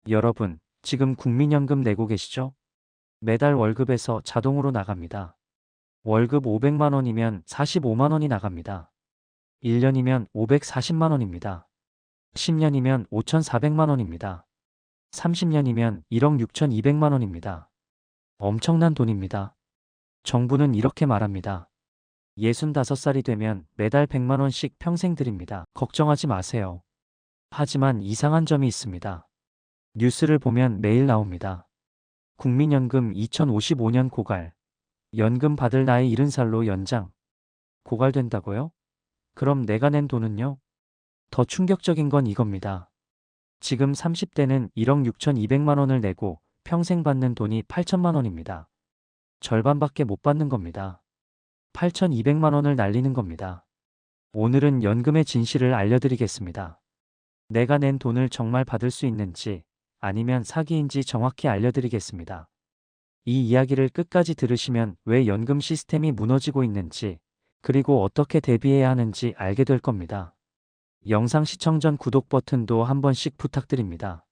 여러분, 지금 국민연금 내고 계시죠? 매달 월급에서 자동으로 나갑니다. 월급 500만 원이면 45만 원이 나갑니다. 1년이면 540만 원입니다. 10년이면 5,400만 원입니다. 30년이면 1억 6,200만 원입니다. 엄청난 돈입니다. 정부는 이렇게 말합니다. 65살이 되면 매달 100만 원씩 평생 드립니다. 걱정하지 마세요. 하지만 이상한 점이 있습니다. 뉴스를 보면 매일 나옵니다. 국민연금 2055년 고갈. 연금 받을 나이 70살로 연장. 고갈된다고요? 그럼 내가 낸 돈은요? 더 충격적인 건 이겁니다. 지금 30대는 1억 6,200만 원을 내고 평생 받는 돈이 8천만 원입니다. 절반밖에 못 받는 겁니다. 8,200만 원을 날리는 겁니다. 오늘은 연금의 진실을 알려드리겠습니다. 내가 낸 돈을 정말 받을 수 있는지 아니면 사기인지 정확히 알려드리겠습니다. 이 이야기를 끝까지 들으시면 왜 연금 시스템이 무너지고 있는지 그리고 어떻게 대비해야 하는지 알게 될 겁니다. 영상 시청 전 구독 버튼도 한 번씩 부탁드립니다.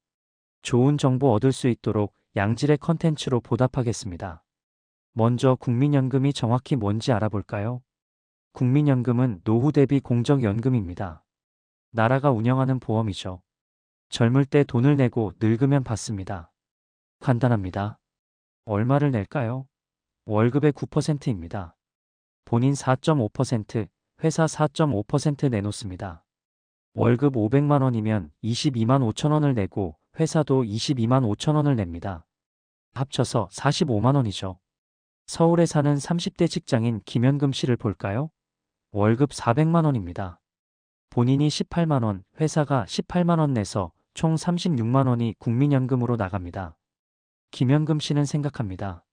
좋은 정보 얻을 수 있도록 양질의 컨텐츠로 보답하겠습니다. 먼저 국민연금이 정확히 뭔지 알아볼까요? 국민연금은 노후 대비 공적연금입니다. 나라가 운영하는 보험이죠. 젊을 때 돈을 내고 늙으면 받습니다. 간단합니다. 얼마를 낼까요? 월급의 9%입니다. 본인 4.5%, 회사 4.5% 내놓습니다. 월급 500만 원이면 22만 5천 원을 내고 회사도 22만 5천 원을 냅니다. 합쳐서 45만 원이죠. 서울에 사는 30대 직장인 김현금 씨를 볼까요? 월급 400만 원입니다. 본인이 18만 원, 회사가 18만 원 내서 총 36만 원이 국민연금으로 나갑니다. 김현금 씨는 생각합니다.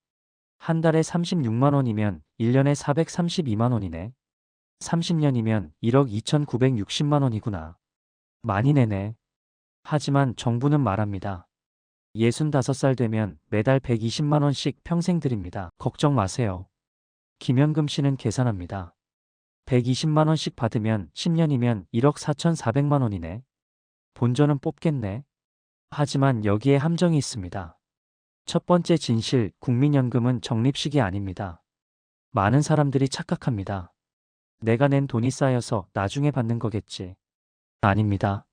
한 달에 36만 원이면 1년에 432만 원이네. 30년이면 1억 2,960만 원이구나. 많이 내네. 하지만 정부는 말합니다. 65살 되면 매달 120만 원씩 평생 드립니다. 걱정 마세요. 김현금 씨는 계산합니다. 120만 원씩 받으면 10년이면 1억 4,400만 원이네. 본전은 뽑겠네. 하지만 여기에 함정이 있습니다. 첫 번째 진실, 국민연금은 적립식이 아닙니다. 많은 사람들이 착각합니다. 내가 낸 돈이 쌓여서 나중에 받는 거겠지. 아닙니다.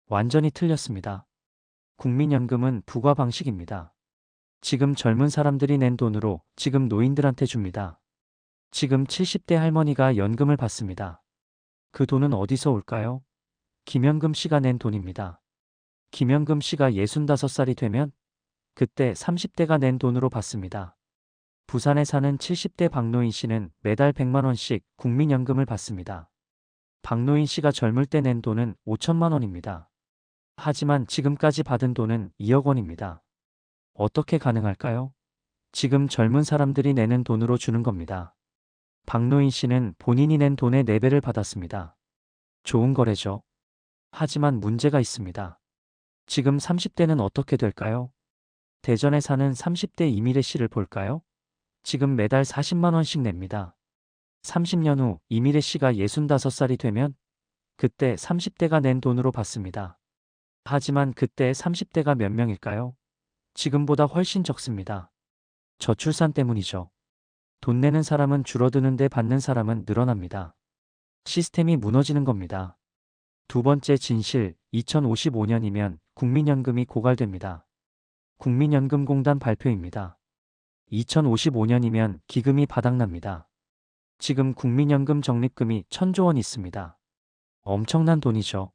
완전히 틀렸습니다. 국민연금은 부과 방식입니다. 지금 젊은 사람들이 낸 돈으로 지금 노인들한테 줍니다. 지금 70대 할머니가 연금을 받습니다. 그 돈은 어디서 올까요? 김현금 씨가 낸 돈입니다. 김현금 씨가 65살이 되면 그때 30대가 낸 돈으로 받습니다. 부산에 사는 70대 박노인 씨는 매달 100만 원씩 국민연금을 받습니다. 박노인 씨가 젊을 때 낸 돈은 5천만 원입니다. 하지만 지금까지 받은 돈은 2억 원입니다. 어떻게 가능할까요? 지금 젊은 사람들이 내는 돈으로 주는 겁니다. 박노인 씨는 본인이 낸 돈의 4배를 받았습니다. 좋은 거래죠. 하지만 문제가 있습니다. 지금 30대는 어떻게 될까요? 대전에 사는 30대 이미래 씨를 볼까요? 지금 매달 40만 원씩 냅니다. 30년 후 이미래 씨가 65살이 되면 그때 30대가 낸 돈으로 받습니다. 하지만 그때 30대가 몇 명일까요? 지금보다 훨씬 적습니다. 저출산 때문이죠. 돈 내는 사람은 줄어드는데 받는 사람은 늘어납니다. 시스템이 무너지는 겁니다. 두 번째 진실, 2055년이면 국민연금이 고갈됩니다. 국민연금공단 발표입니다. 2055년이면 기금이 바닥납니다. 지금 국민연금 적립금이 1,000조 원 있습니다. 엄청난 돈이죠.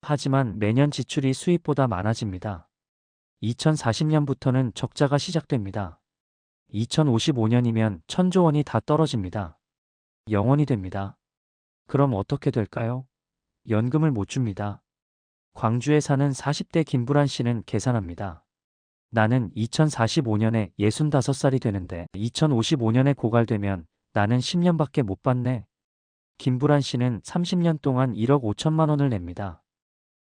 하지만 매년 지출이 수입보다 많아집니다. 2040년부터는 적자가 시작됩니다. 2055년이면 1,000조 원이 다 떨어집니다. 0원이 됩니다. 그럼 어떻게 될까요? 연금을 못 줍니다. 광주에 사는 40대 김부란 씨는 계산합니다. 나는 2045년에 65살이 되는데 2055년에 고갈되면 나는 10년밖에 못 받네. 김부란 씨는 30년 동안 1억 5천만 원을 냅니다.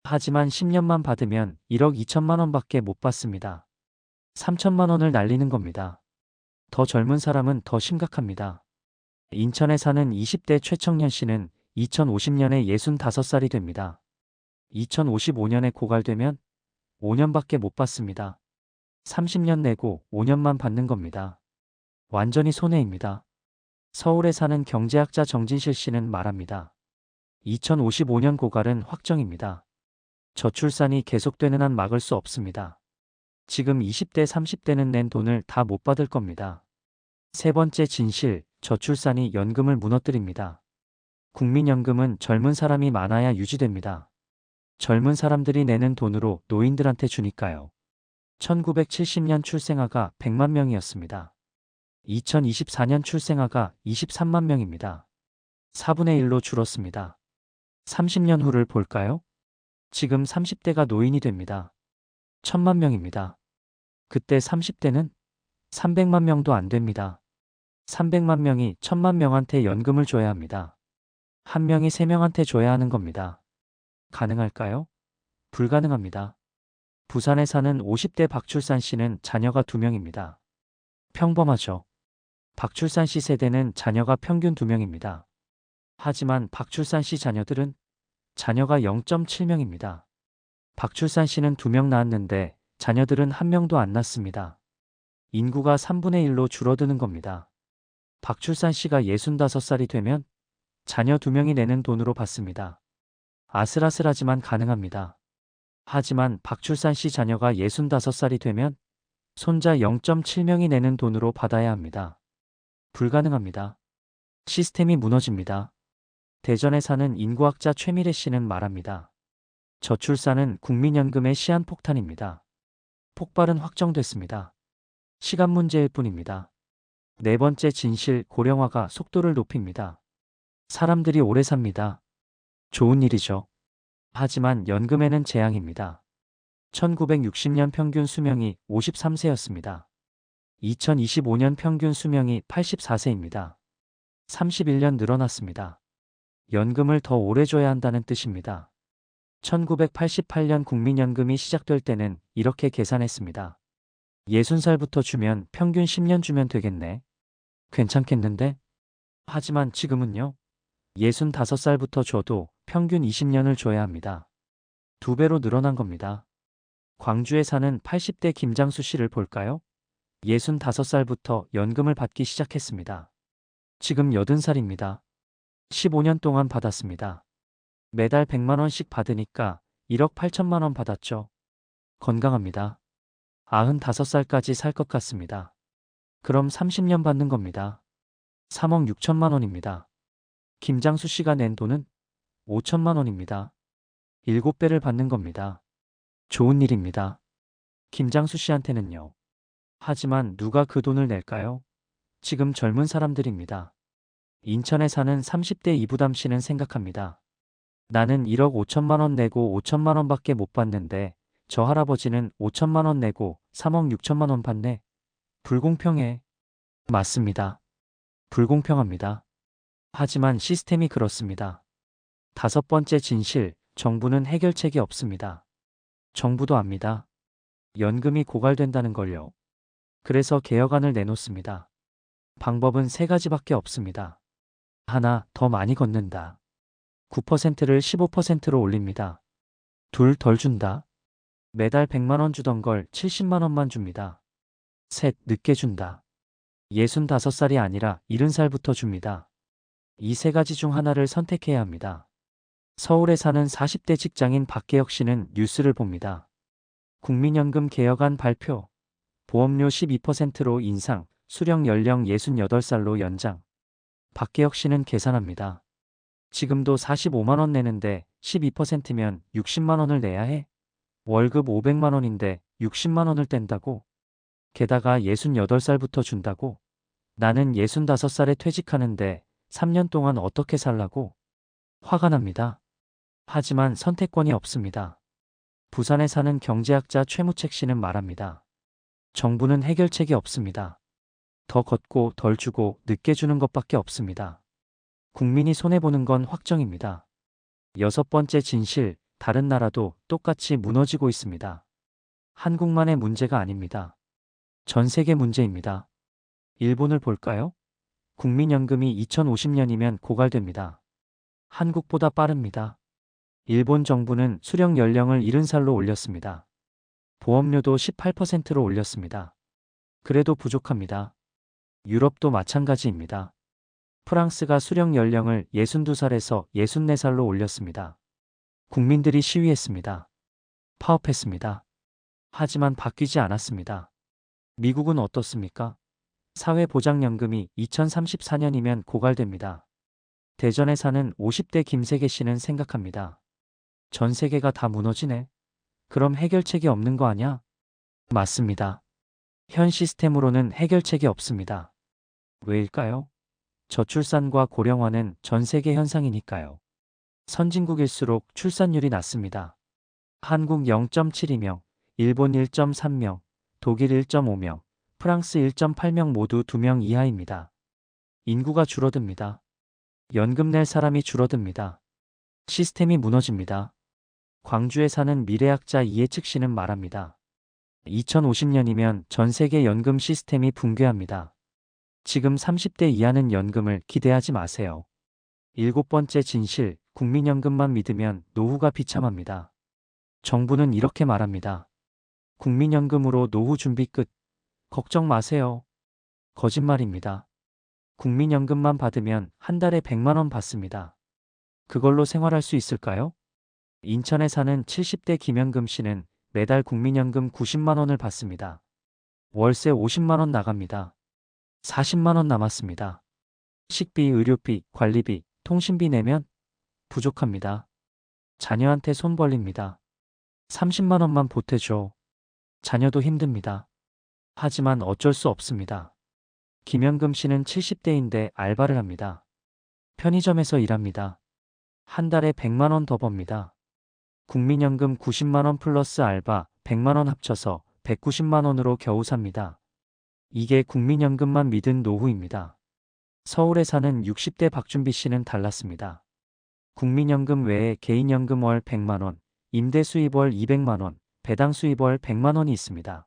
하지만 10년만 받으면 1억 2천만 원밖에 못 받습니다. 3천만 원을 날리는 겁니다. 더 젊은 사람은 더 심각합니다. 인천에 사는 20대 최청년 씨는 2050년에 65살이 됩니다. 2055년에 고갈되면 5년밖에 못 받습니다. 30년 내고 5년만 받는 겁니다. 완전히 손해입니다. 서울에 사는 경제학자 정진실 씨는 말합니다. 2055년 고갈은 확정입니다. 저출산이 계속되는 한 막을 수 없습니다. 지금 20대, 30대는 낸 돈을 다 못 받을 겁니다. 세 번째 진실, 저출산이 연금을 무너뜨립니다. 국민연금은 젊은 사람이 많아야 유지됩니다. 젊은 사람들이 내는 돈으로 노인들한테 주니까요. 1970년 출생아가 100만 명이었습니다. 2024년 출생아가 23만 명입니다. 4분의 1로 줄었습니다. 30년 후를 볼까요? 지금 30대가 노인이 됩니다. 1000만 명입니다. 그때 30대는 300만 명도 안 됩니다. 300만 명이 1000만 명한테 연금을 줘야 합니다. 한 명이 3명한테 줘야 하는 겁니다. 가능할까요? 불가능합니다. 부산에 사는 50대 박출산 씨는 자녀가 2명입니다. 평범하죠. 박출산 씨 세대는 자녀가 평균 2명입니다. 하지만 박출산 씨 자녀들은 자녀가 0.7명입니다. 박출산 씨는 2명 낳았는데 자녀들은 1명도 안 낳습니다. 인구가 3분의 1로 줄어드는 겁니다. 박출산 씨가 65살이 되면 자녀 2명이 내는 돈으로 받습니다. 아슬아슬하지만 가능합니다. 하지만 박출산 씨 자녀가 65살이 되면 손자 0.7명이 내는 돈으로 받아야 합니다. 불가능합니다. 시스템이 무너집니다. 대전에 사는 인구학자 최미래 씨는 말합니다. 저출산은 국민연금의 시한폭탄입니다. 폭발은 확정됐습니다. 시간 문제일 뿐입니다. 네 번째 진실, 고령화가 속도를 높입니다. 사람들이 오래 삽니다. 좋은 일이죠. 하지만 연금에는 재앙입니다. 1960년 평균 수명이 53세였습니다. 2025년 평균 수명이 84세입니다. 31년 늘어났습니다. 연금을 더 오래 줘야 한다는 뜻입니다. 1988년 국민연금이 시작될 때는 이렇게 계산했습니다. 60살부터 주면 평균 10년 주면 되겠네. 괜찮겠는데? 하지만 지금은요. 65살부터 줘도 평균 20년을 줘야 합니다. 2배로 늘어난 겁니다. 광주에 사는 80대 김장수 씨를 볼까요? 65살부터 연금을 받기 시작했습니다. 지금 80살입니다. 15년 동안 받았습니다. 매달 100만 원씩 받으니까 1억 8천만 원 받았죠. 건강합니다. 95살까지 살 것 같습니다. 그럼 30년 받는 겁니다. 3억 6천만 원입니다. 김장수 씨가 낸 돈은 5천만 원입니다. 7배를 받는 겁니다. 좋은 일입니다. 김장수 씨한테는요. 하지만 누가 그 돈을 낼까요? 지금 젊은 사람들입니다. 인천에 사는 30대 이부담 씨는 생각합니다. 나는 1억 5천만 원 내고 5천만 원밖에 못 받는데 저 할아버지는 5천만 원 내고 3억 6천만 원 받네. 불공평해. 맞습니다. 불공평합니다. 하지만 시스템이 그렇습니다. 다섯 번째 진실, 정부는 해결책이 없습니다. 정부도 압니다. 연금이 고갈된다는 걸요. 그래서 개혁안을 내놓습니다. 방법은 3가지밖에 없습니다. 하나, 더 많이 걷는다. 9%를 15%로 올립니다. 둘, 덜 준다. 매달 100만 원 주던 걸 70만 원만 줍니다. 셋, 늦게 준다. 65살이 아니라 70살부터 줍니다. 이 3가지 중 하나를 선택해야 합니다. 서울에 사는 40대 직장인 박계혁 씨는 뉴스를 봅니다. 국민연금 개혁안 발표. 보험료 12%로 인상, 수령 연령 68살로 연장. 박계혁 씨는 계산합니다. 지금도 45만 원 내는데 12%면 60만 원을 내야 해? 월급 500만 원인데 60만 원을 뗀다고? 게다가 68살부터 준다고? 나는 65살에 퇴직하는데 3년 동안 어떻게 살라고? 화가 납니다. 하지만 선택권이 없습니다. 부산에 사는 경제학자 최무책 씨는 말합니다. 정부는 해결책이 없습니다. 더 걷고 덜 주고 늦게 주는 것밖에 없습니다. 국민이 손해보는 건 확정입니다. 여섯 번째 진실, 다른 나라도 똑같이 무너지고 있습니다. 한국만의 문제가 아닙니다. 전 세계 문제입니다. 일본을 볼까요? 국민연금이 2050년이면 고갈됩니다. 한국보다 빠릅니다. 일본 정부는 수령 연령을 70살로 올렸습니다. 보험료도 18%로 올렸습니다. 그래도 부족합니다. 유럽도 마찬가지입니다. 프랑스가 수령 연령을 62살에서 64살로 올렸습니다. 국민들이 시위했습니다. 파업했습니다. 하지만 바뀌지 않았습니다. 미국은 어떻습니까? 사회보장연금이 2034년이면 고갈됩니다. 대전에 사는 50대 김세계 씨는 생각합니다. 전 세계가 다 무너지네. 그럼 해결책이 없는 거 아냐? 맞습니다. 현 시스템으로는 해결책이 없습니다. 왜일까요? 저출산과 고령화는 전 세계 현상이니까요. 선진국일수록 출산율이 낮습니다. 한국 0.72명, 일본 1.3명, 독일 1.5명, 프랑스 1.8명 모두 2명 이하입니다. 인구가 줄어듭니다. 연금 낼 사람이 줄어듭니다. 시스템이 무너집니다. 광주에 사는 미래학자 이해측 씨는 말합니다. 2050년이면 전 세계 연금 시스템이 붕괴합니다. 지금 30대 이하는 연금을 기대하지 마세요. 7번째 진실, 국민연금만 믿으면 노후가 비참합니다. 정부는 이렇게 말합니다. 국민연금으로 노후 준비 끝. 걱정 마세요. 거짓말입니다. 국민연금만 받으면 한 달에 100만 원 받습니다. 그걸로 생활할 수 있을까요? 인천에 사는 70대 김연금 씨는 매달 국민연금 90만 원을 받습니다. 월세 50만 원 나갑니다. 40만 원 남았습니다. 식비, 의료비, 관리비, 통신비 내면 부족합니다. 자녀한테 손 벌립니다. 30만 원만 보태줘. 자녀도 힘듭니다. 하지만 어쩔 수 없습니다. 김연금 씨는 70대인데 알바를 합니다. 편의점에서 일합니다. 한 달에 100만 원 더 법니다. 국민연금 90만 원 플러스 알바 100만 원 합쳐서 190만 원으로 겨우 삽니다. 이게 국민연금만 믿은 노후입니다. 서울에 사는 60대 박준비 씨는 달랐습니다. 국민연금 외에 개인연금 월 100만 원, 임대 수입 월 200만 원, 배당 수입 월 100만 원이 있습니다.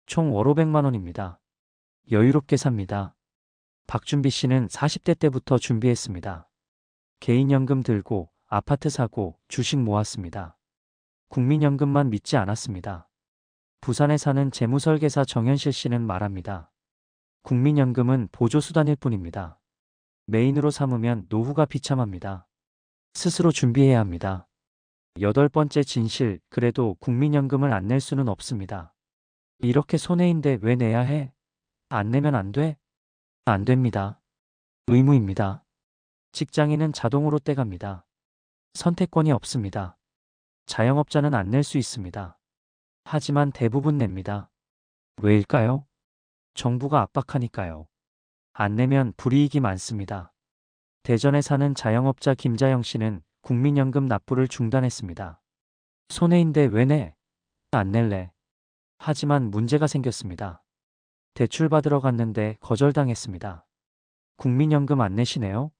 총 월 500만 원입니다. 여유롭게 삽니다. 박준비 씨는 40대 때부터 준비했습니다. 개인연금 들고 아파트 사고 주식 모았습니다. 국민연금만 믿지 않았습니다. 부산에 사는 재무설계사 정현실 씨는 말합니다. 국민연금은 보조수단일 뿐입니다. 메인으로 삼으면 노후가 비참합니다. 스스로 준비해야 합니다. 8번째 진실, 그래도 국민연금을 안 낼 수는 없습니다. 이렇게 손해인데 왜 내야 해? 안 내면 안 돼? 안 됩니다. 의무입니다. 직장인은 자동으로 떼갑니다. 선택권이 없습니다. 자영업자는 안 낼 수 있습니다. 하지만 대부분 냅니다. 왜일까요? 정부가 압박하니까요. 안 내면 불이익이 많습니다. 대전에 사는 자영업자 김자영 씨는 국민연금 납부를 중단했습니다. 손해인데 왜 내? 안 낼래. 하지만 문제가 생겼습니다. 대출 받으러 갔는데 거절당했습니다. 국민연금 안 내시네요?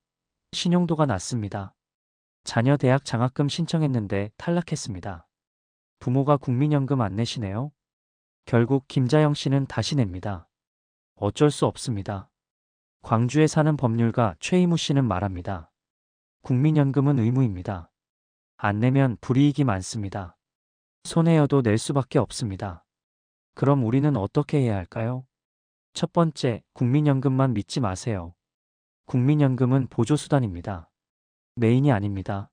신용도가 낮습니다. 자녀 대학 장학금 신청했는데 탈락했습니다. 부모가 국민연금 안 내시네요? 결국 김자영 씨는 다시 냅니다. 어쩔 수 없습니다. 광주에 사는 법률가 최이무 씨는 말합니다. 국민연금은 의무입니다. 안 내면 불이익이 많습니다. 손해여도 낼 수밖에 없습니다. 그럼 우리는 어떻게 해야 할까요? 첫 번째, 국민연금만 믿지 마세요. 국민연금은 보조수단입니다. 메인이 아닙니다.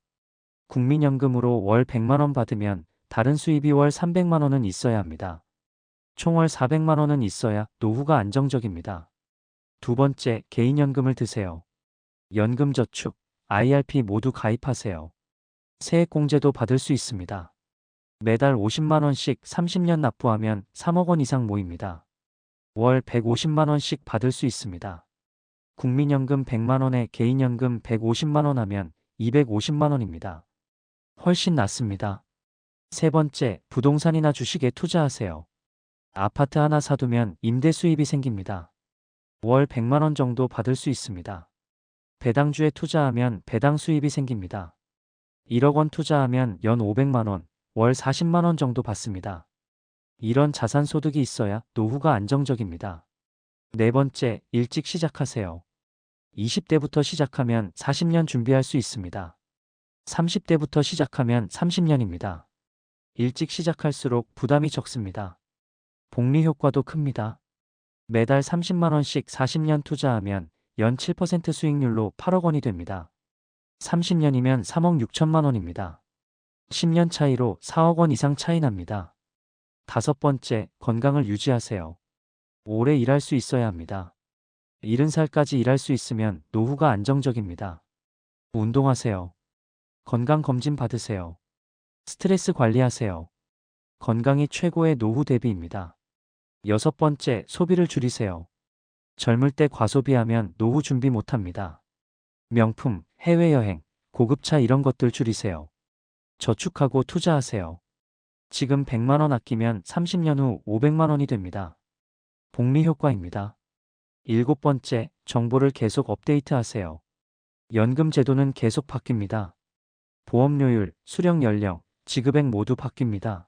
국민연금으로 월 100만 원 받으면 다른 수입이 월 300만 원은 있어야 합니다. 총 월 400만 원은 있어야 노후가 안정적입니다. 두 번째, 개인연금을 드세요. 연금저축, IRP 모두 가입하세요. 세액공제도 받을 수 있습니다. 매달 50만 원씩 30년 납부하면 3억 원 이상 모입니다. 월 150만 원씩 받을 수 있습니다. 국민연금 100만 원에 개인연금 150만 원 하면 250만 원입니다. 훨씬 낫습니다. 세 번째, 부동산이나 주식에 투자하세요. 아파트 하나 사두면 임대 수입이 생깁니다. 월 100만 원 정도 받을 수 있습니다. 배당주에 투자하면 배당 수입이 생깁니다. 1억 원 투자하면 연 500만 원, 월 40만 원 정도 받습니다. 이런 자산 소득이 있어야 노후가 안정적입니다. 네 번째, 일찍 시작하세요. 20대부터 시작하면 40년 준비할 수 있습니다. 30대부터 시작하면 30년입니다. 일찍 시작할수록 부담이 적습니다. 복리 효과도 큽니다. 매달 30만 원씩 40년 투자하면 연 7% 수익률로 8억 원이 됩니다. 30년이면 3억 6천만 원입니다. 10년 차이로 4억 원 이상 차이 납니다. 다섯 번째, 건강을 유지하세요. 오래 일할 수 있어야 합니다. 70살까지 일할 수 있으면 노후가 안정적입니다. 운동하세요. 건강검진 받으세요. 스트레스 관리하세요. 건강이 최고의 노후 대비입니다. 여섯 번째, 소비를 줄이세요. 젊을 때 과소비하면 노후 준비 못합니다. 명품, 해외여행, 고급차 이런 것들 줄이세요. 저축하고 투자하세요. 지금 100만 원 아끼면 30년 후 500만 원이 됩니다. 복리 효과입니다. 일곱 번째, 정보를 계속 업데이트하세요. 연금 제도는 계속 바뀝니다. 보험료율, 수령 연령, 지급액 모두 바뀝니다.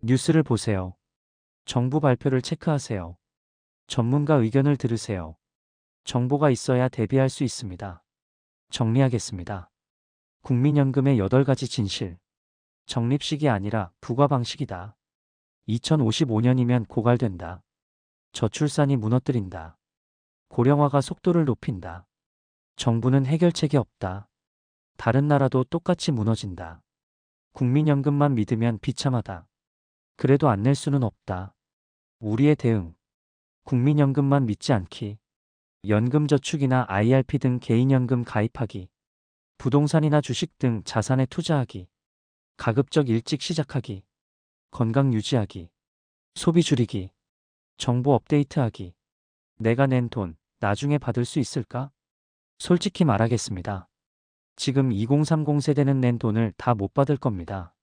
뉴스를 보세요. 정부 발표를 체크하세요. 전문가 의견을 들으세요. 정보가 있어야 대비할 수 있습니다. 정리하겠습니다. 국민연금의 8가지 진실. 적립식이 아니라 부과 방식이다. 2055년이면 고갈된다. 저출산이 무너뜨린다. 고령화가 속도를 높인다. 정부는 해결책이 없다. 다른 나라도 똑같이 무너진다. 국민연금만 믿으면 비참하다. 그래도 안 낼 수는 없다. 우리의 대응. 국민연금만 믿지 않기. 연금저축이나 IRP 등 개인연금 가입하기. 부동산이나 주식 등 자산에 투자하기. 가급적 일찍 시작하기. 건강 유지하기. 소비 줄이기. 정보 업데이트하기. 내가 낸 돈, 나중에 받을 수 있을까? 솔직히 말하겠습니다. 지금 2030 세대는 낸 돈을 다 못 받을 겁니다.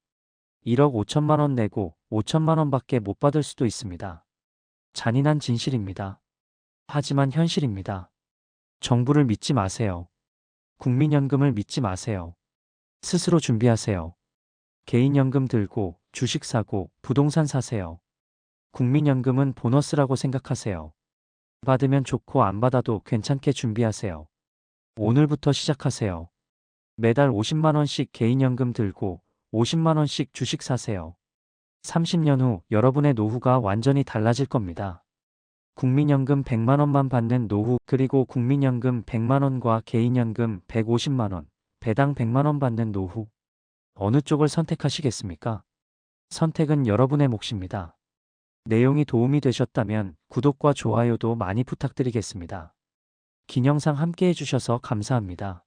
1억 5천만 원 내고 5천만 원밖에 못 받을 수도 있습니다. 잔인한 진실입니다. 하지만 현실입니다. 정부를 믿지 마세요. 국민연금을 믿지 마세요. 스스로 준비하세요. 개인연금 들고 주식 사고 부동산 사세요. 국민연금은 보너스라고 생각하세요. 받으면 좋고 안 받아도 괜찮게 준비하세요. 오늘부터 시작하세요. 매달 50만 원씩 개인연금 들고 50만 원씩 주식 사세요. 30년 후 여러분의 노후가 완전히 달라질 겁니다. 국민연금 100만 원만 받는 노후, 그리고 국민연금 100만 원과 개인연금 150만 원, 배당 100만 원 받는 노후. 어느 쪽을 선택하시겠습니까? 선택은 여러분의 몫입니다. 내용이 도움이 되셨다면 구독과 좋아요도 많이 부탁드리겠습니다. 긴 영상 함께 해주셔서 감사합니다.